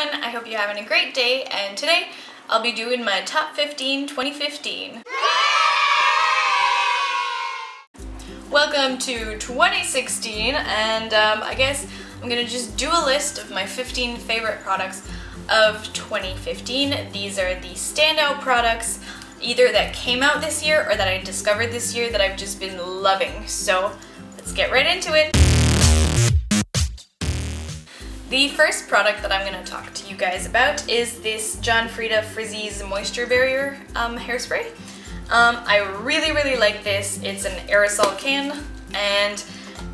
everyone, I hope you're having a great day, and today I'll be doing my top 15 2015. Welcome to 2016, and I guess I'm gonna just do a list of my 15 favorite products of 2015. These are the standout products, either that came out this year or that I discovered this year that I've just been loving. So let's get right into it. The first product that I'm going to talk to you guys about is this John Frieda Frizzy's Moisture Barrier hairspray. I really like this. It's an aerosol can and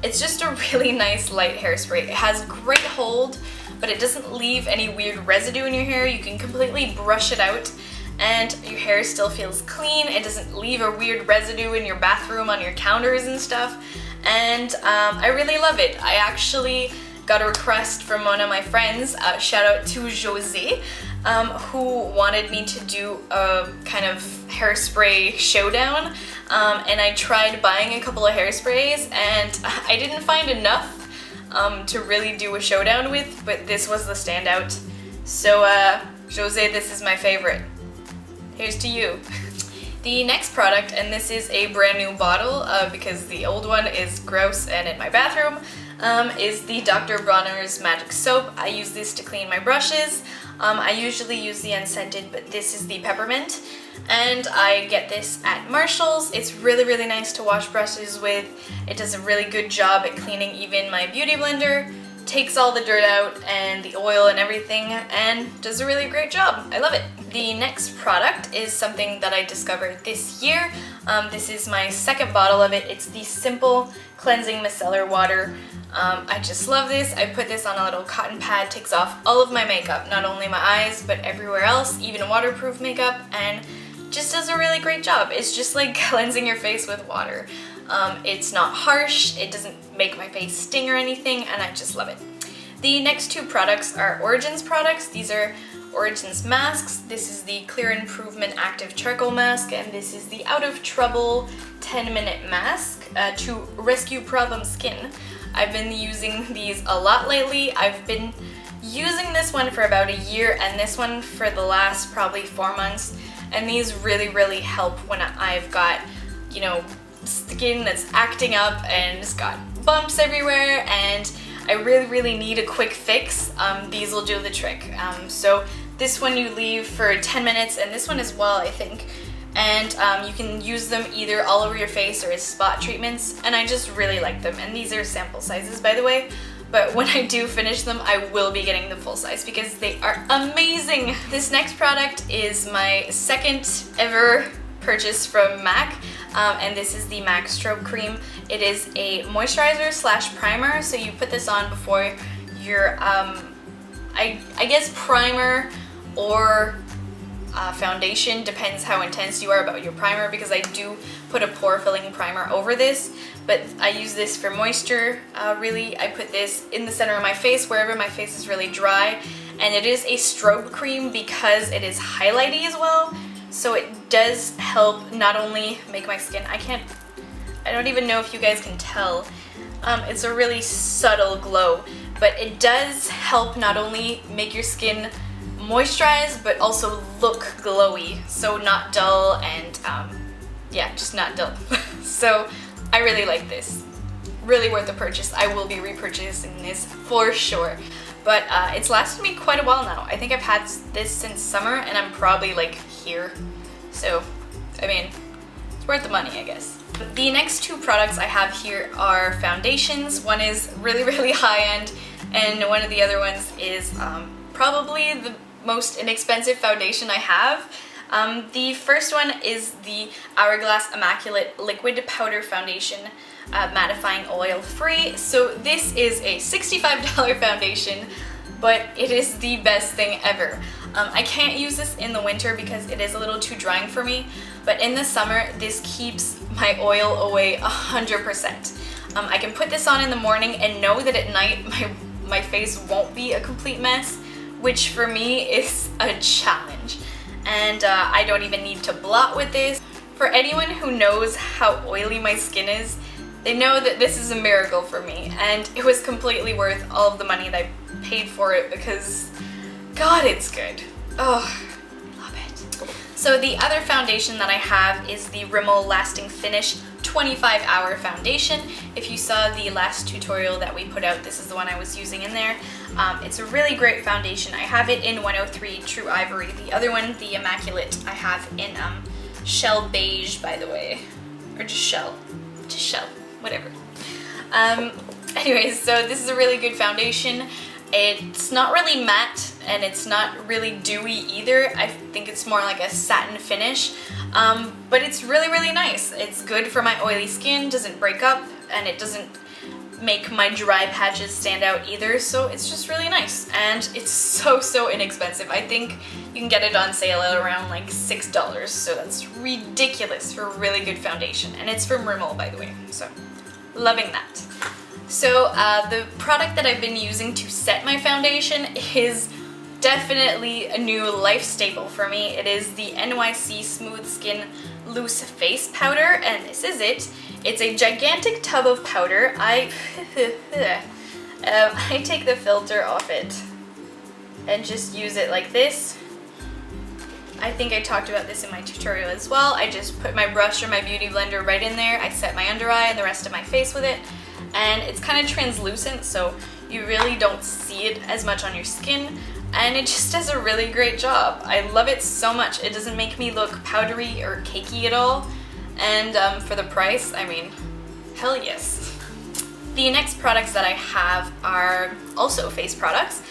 it's just a really nice light hairspray. It has great hold, but it doesn't leave any weird residue in your hair. You can completely brush it out and your hair still feels clean. It doesn't leave a weird residue in your bathroom on your counters and stuff. And I really love it. I actually got a request from one of my friends, shout out to Jose, who wanted me to do a kind of hairspray showdown, and I tried buying a couple of hairsprays and I didn't find enough to really do a showdown with, but this was the standout. So Jose, this is my favorite. Here's to you. The next product, and this is a brand new bottle because the old one is gross and in my bathroom, is the Dr. Bronner's Magic Soap. I use this to clean my brushes. I usually use the unscented, but this is the peppermint, and I get this at Marshall's. It's really nice to wash brushes with. It does a really good job at cleaning even my beauty blender, takes all the dirt out and the oil and everything, and does a really great job. I love it. The next product is something that I discovered this year. This is my second bottle of it. It's the Simple Cleansing Micellar Water. I just love this. I put this on a little cotton pad, takes off all of my makeup, not only my eyes, but everywhere else, even waterproof makeup, and just does a really great job. It's just like cleansing your face with water. It's not harsh, it doesn't make my face sting or anything, and I just love it. The next two products are Origins products. These are Origins masks. This is the Clear Improvement Active Charcoal Mask, and this is the Out of Trouble 10-minute mask to rescue problem skin. I've been using these a lot lately. I've been using this one for about a year and this one for the last probably 4 months, and these really help when I've got, you know, skin that's acting up and it's got bumps everywhere and I really need a quick fix. These will do the trick. So this one you leave for 10 minutes, and this one as well, I think. And you can use them either all over your face or as spot treatments, and I just really like them. And these are sample sizes, by the way, but when I do finish them, I will be getting the full size because they are amazing. This next product is my second ever purchase from MAC, and this is the MAC Strobe Cream. It is a moisturizer slash primer, so you put this on before your, I guess primer or foundation, depends how intense you are about your primer, because I do put a pore filling primer over this, but I use this for moisture. Really, I put this in the center of my face, wherever my face is really dry, and it is a strobe cream because it is highlighty as well, so it does help not only make my skin, I don't even know if you guys can tell, it's a really subtle glow, but it does help not only make your skin moisturize, but also look glowy, so not dull, and yeah, just not dull. So I really like this. Really worth the purchase. I will be repurchasing this for sure. But it's lasted me quite a while now. I think I've had this since summer, and I'm probably like here. So, I mean, it's worth the money, I guess. The next two products I have here are foundations. One is really high-end, and one of the other ones is probably the most inexpensive foundation I have. The first one is the Hourglass Immaculate Liquid Powder Foundation, mattifying oil free. So this is a $65 foundation, but it is the best thing ever. I can't use this in the winter because it is a little too drying for me, but in the summer this keeps my oil away 100%. I can put this on in the morning and know that at night my face won't be a complete mess, which for me is a challenge. And I don't even need to blot with this. For anyone who knows how oily my skin is, they know that this is a miracle for me, and it was completely worth all of the money that I paid for it, because God, it's good. Oh, love it. So the other foundation that I have is the Rimmel Lasting Finish 25-hour foundation. If you saw the last tutorial that we put out, this is the one I was using in there. It's a really great foundation. I have it in 103 True Ivory. The other one, the Immaculate, I have in Shell Beige, by the way. Or just Shell. Just Shell. Whatever. Anyways, so this is a really good foundation. It's not really matte and it's not really dewy either. I think it's more like a satin finish, but it's really, really nice. It's good for my oily skin, doesn't break up, and it doesn't make my dry patches stand out either, so it's just really nice. And it's so inexpensive. I think you can get it on sale at around like $6, so that's ridiculous for a really good foundation. And it's from Rimmel, by the way, so loving that. So the product that I've been using to set my foundation is definitely a new life staple for me. It is the NYC Smooth Skin Loose Face Powder, and this is it. It's a gigantic tub of powder. I take the filter off it and just use it like this. I think I talked about this in my tutorial as well. I just put my brush or my beauty blender right in there. I set my under eye and the rest of my face with it. And it's kind of translucent, so you really don't see it as much on your skin, and it just does a really great job. I love it so much. It doesn't make me look powdery or cakey at all, and for the price, I mean, hell yes. The next products that I have are also face products.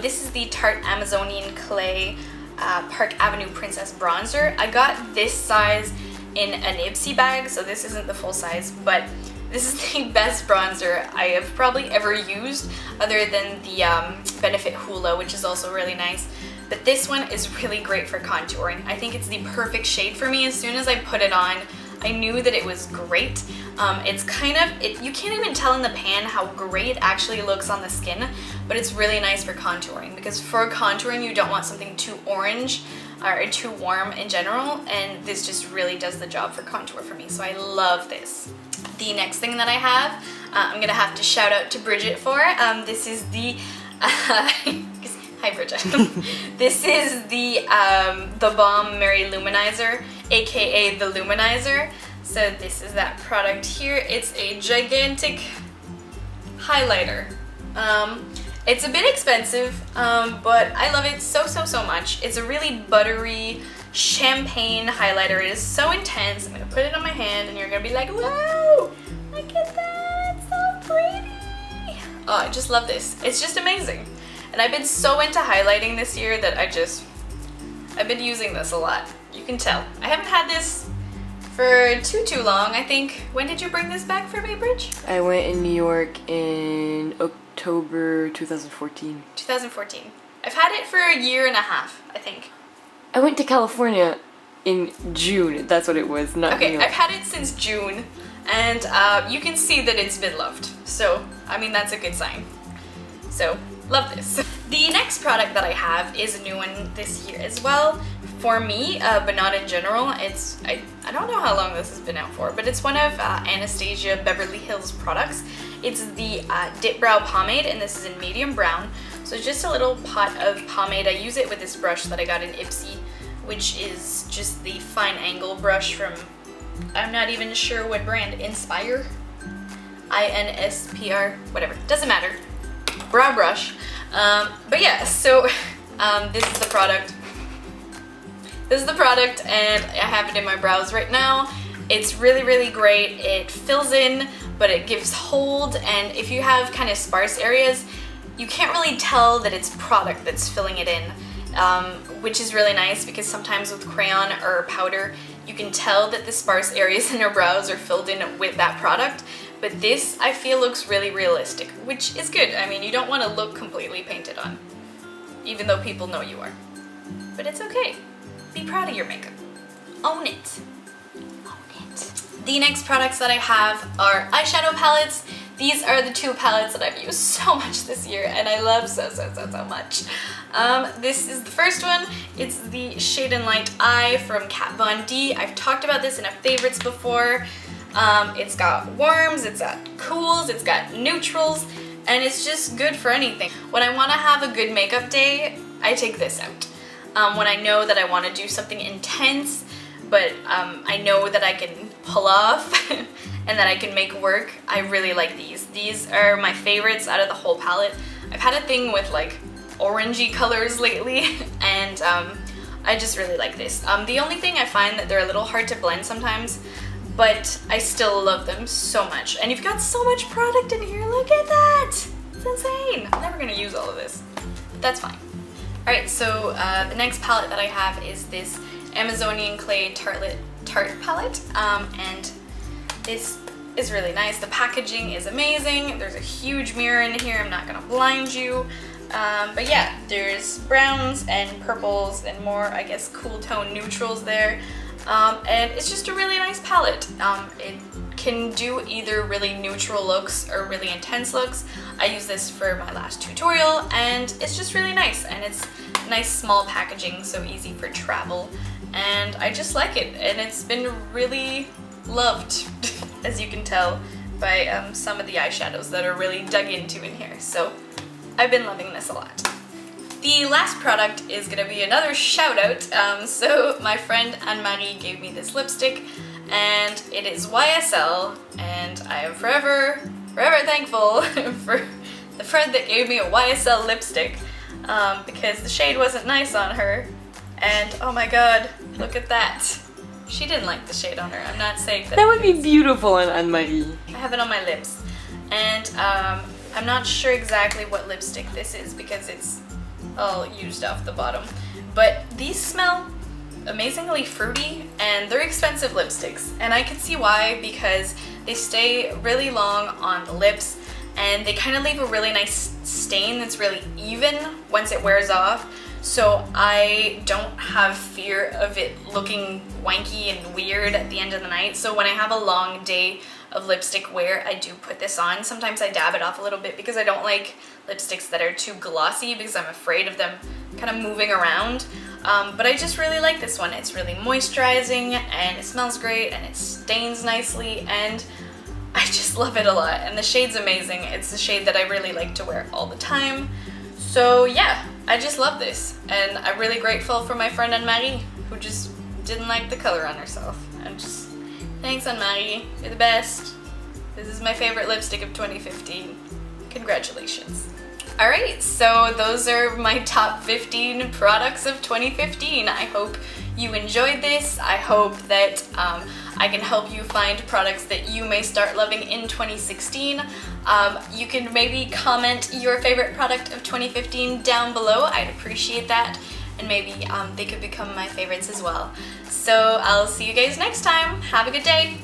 This is the Tarte Amazonian Clay Park Avenue Princess Bronzer. I got this size in an Ipsy bag, so this isn't the full size, but this is the best bronzer I have probably ever used, other than the Benefit Hula, which is also really nice. But this one is really great for contouring. I think it's the perfect shade for me. As soon as I put it on, I knew that it was great. It's kind of, you can't even tell in the pan how great it actually looks on the skin, but it's really nice for contouring, because for contouring you don't want something too orange or too warm in general, and this just really does the job for contour for me, so I love this. The next thing that I have, I'm gonna have to shout out to Bridget for. This is the, hi Bridget. This is the Balm Mary Luminizer, aka the Luminizer. So this is that product here. It's a gigantic highlighter. It's a bit expensive, but I love it so much. It's a really buttery champagne highlighter. It is so intense. I'm gonna put it on my hand and you're gonna be like, whoa, look at that, it's so pretty. Oh, I just love this. It's just amazing. And I've been so into highlighting this year that I've been using this a lot. You can tell. I haven't had this for too long, I think. When did you bring this back for me, Bridge? I went in New York in October 2014. 2014. I've had it for a year and a half, I think. I went to California in June. That's what it was, not Okay, New York. I've had it since June, and you can see that it's been loved. So, I mean, that's a good sign. So, love this. The next product that I have is a new one this year as well, for me, but not in general. I don't know how long this has been out for, but it's one of Anastasia Beverly Hills products. It's the Dipbrow Pomade, and this is in medium brown. So just a little pot of pomade. I use it with this brush that I got in Ipsy, which is just the fine angle brush from, I'm not even sure what brand, Inspire? INSPR, whatever, doesn't matter. Brow brush. But yeah, so this is the product. This is the product, and I have it in my brows right now. It's really great. It fills in, but it gives hold, and if you have kind of sparse areas, you can't really tell that it's product that's filling it in, which is really nice, because sometimes with crayon or powder, you can tell that the sparse areas in your brows are filled in with that product. But this, I feel, looks really realistic, which is good. I mean, you don't want to look completely painted on, even though people know you are. But it's okay. Be proud of your makeup. Own it. Own it. The next products that I have are eyeshadow palettes. These are the two palettes that I've used so much this year, and I love so much. This is the first one. It's the Shade and Light Eye from Kat Von D. I've talked about this in a favorites before. It's got warms, it's got cools, it's got neutrals, and it's just good for anything. When I want to have a good makeup day, I take this out. When I know that I want to do something intense, but I know that I can pull off and that I can make work, I really like these. These are my favorites out of the whole palette. I've had a thing with like orangey colors lately, and I just really like this. The only thing I find that they're a little hard to blend sometimes, but I still love them so much. And you've got so much product in here, look at that! It's insane! I'm never gonna use all of this, but that's fine. Alright, so the next palette that I have is this Amazonian Clay Tarte palette, and this is really nice. The packaging is amazing. There's a huge mirror in here, I'm not gonna blind you. But yeah, there's browns and purples and more, I guess, cool tone neutrals there. And it's just a really nice palette. It can do either really neutral looks or really intense looks. I used this for my last tutorial, and it's just really nice. And it's nice small packaging, so easy for travel. And I just like it, and it's been really loved, as you can tell by some of the eyeshadows that are really dug into in here. So I've been loving this a lot. The last product is gonna be another shout out. So my friend Anne-Marie gave me this lipstick, and it is YSL, and I am forever thankful for the friend that gave me a YSL lipstick, because the shade wasn't nice on her, and oh my god, look at that. She didn't like the shade on her. I'm not saying that. That would be beautiful on Anne-Marie. I have it on my lips, and I'm not sure exactly what lipstick this is because it's all used off the bottom, but these smell amazingly fruity, and they're expensive lipsticks, and I can see why, because they stay really long on the lips, and they kind of leave a really nice stain that's really even once it wears off, so I don't have fear of it looking wanky and weird at the end of the night. So when I have a long day of lipstick wear, I do put this on. Sometimes I dab it off a little bit because I don't like lipsticks that are too glossy, because I'm afraid of them kind of moving around. But I just really like this one. It's really moisturizing, and it smells great, and it stains nicely, and I just love it a lot. And the shade's amazing. It's the shade that I really like to wear all the time. So yeah, I just love this, and I'm really grateful for my friend Anne-Marie, who just didn't like the color on herself. I'm just, thanks Anne-Marie, you're the best. This is my favorite lipstick of 2015. Congratulations. Alright, so those are my top 15 products of 2015. I hope you enjoyed this. I hope that I can help you find products that you may start loving in 2016. You can maybe comment your favorite product of 2015 down below. I'd appreciate that, and maybe they could become my favorites as well. So I'll see you guys next time. Have a good day.